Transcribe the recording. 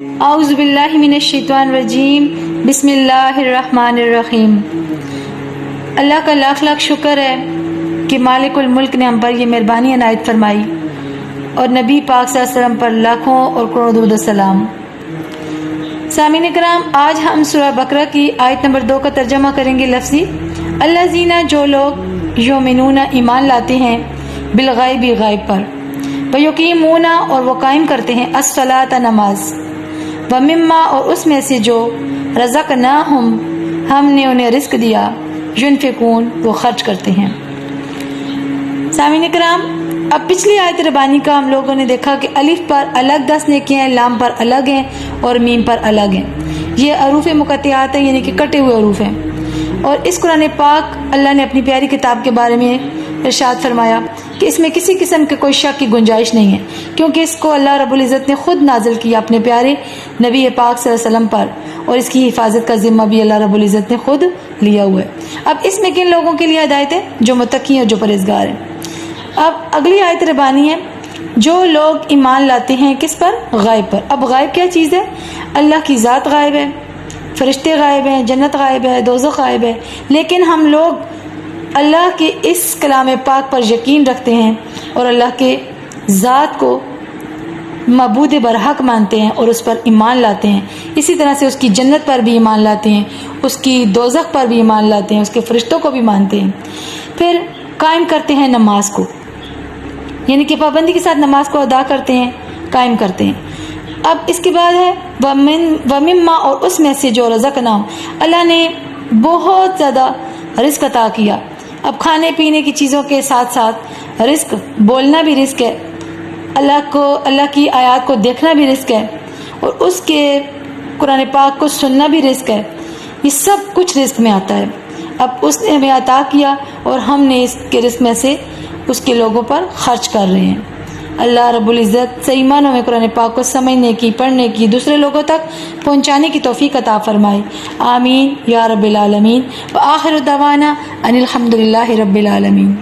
اعوذ باللہ من الشیطان الرجیم بسم اللہ الرحمن الرحیم۔ اللہ کا لاکھ لاکھ شکر ہے کہ مالک الملک نے ہم پر یہ مہربانی عنایت فرمائی اور نبی پاک صلی اللہ علیہ وسلم پر لاکھوں اور کروڑوں درود و سلام۔ سامعین کرام، آج ہم سورہ بقرہ کی آیت نمبر 2 کا ترجمہ کریں گے لفظی۔ الذین، جو لوگ یؤمنون ایمان لاتے ہیں بالغیب، غائب پر، ویقیمون اور وہ قائم کرتے ہیں الصلاۃ نماز، ومما اور اس میں سے جو رزقناہم ہم نے انہیں رزق دیا، ينفقون وہ خرچ کرتے ہیں۔ سامعین کرام، اب پچھلی آیت ربانی کا ہم لوگوں نے دیکھا کہ الف پر الگ 10 نیکیاں ہیں، لام پر الگ ہیں اور میم پر الگ ہیں۔ یہ حروف مقطعات ہیں، یعنی کہ کٹے ہوئے حروف ہیں۔ اور اس قرآن پاک اللہ نے اپنی پیاری کتاب کے بارے میں ارشاد فرمایا کہ اس میں کسی قسم کے کوئی شک کی گنجائش نہیں ہے، کیونکہ اس کو اللہ رب العزت نے خود نازل کیا اپنے پیارے نبی پاک صلی اللہ علیہ وسلم پر، اور اس کی حفاظت کا ذمہ بھی اللہ رب العزت نے خود لیا ہوا ہے۔ اب اس میں کن لوگوں کے لیے ہدایت ہے؟ جو متقی ہیں اور جو پرہیزگار ہیں۔ اب اگلی آیت ربانی ہے، جو لوگ ایمان لاتے ہیں کس پر؟ غائب پر۔ اب غائب کیا چیز ہے؟ اللہ کی ذات غائب ہے، فرشتے غائب ہیں، جنت غائب ہے، دوزخ غائب ہے، لیکن ہم لوگ اللہ کے اس کلام پاک پر یقین رکھتے ہیں اور اللہ کے ذات کو معبود برحق مانتے ہیں اور اس پر ایمان لاتے ہیں۔ اسی طرح سے اس کی جنت پر بھی ایمان لاتے ہیں، اس کی دوزخ پر بھی ایمان لاتے ہیں، اس کے فرشتوں کو بھی مانتے ہیں۔ پھر قائم کرتے ہیں نماز کو، یعنی کہ پابندی کے ساتھ نماز کو ادا کرتے ہیں، قائم کرتے ہیں۔ اب اس کے بعد ہے ومما اور اس میں سے جو رزقناہم، اللہ نے بہت زیادہ رزق عطا کیا۔ اب کھانے پینے کی چیزوں کے ساتھ ساتھ رزق، بولنا بھی رزق ہے، اللہ کی آیات کو دیکھنا بھی رزق ہے، اور اس کے قرآن پاک کو سننا بھی رزق ہے۔ یہ سب کچھ رزق میں آتا ہے۔ اب اس نے ہمیں عطا کیا اور ہم نے اس کے رزق میں سے اس کے لوگوں پر خرچ کر رہے ہیں۔ اللہ رب العزت صحیح معنوں میں قرآن پاک کو سمجھنے کی، پڑھنے کی، دوسرے لوگوں تک پہنچانے کی توفیق عطا فرمائے۔ آمین یا رب العالمین۔ وآخر دعوانا ان الحمد للہ رب العالمین۔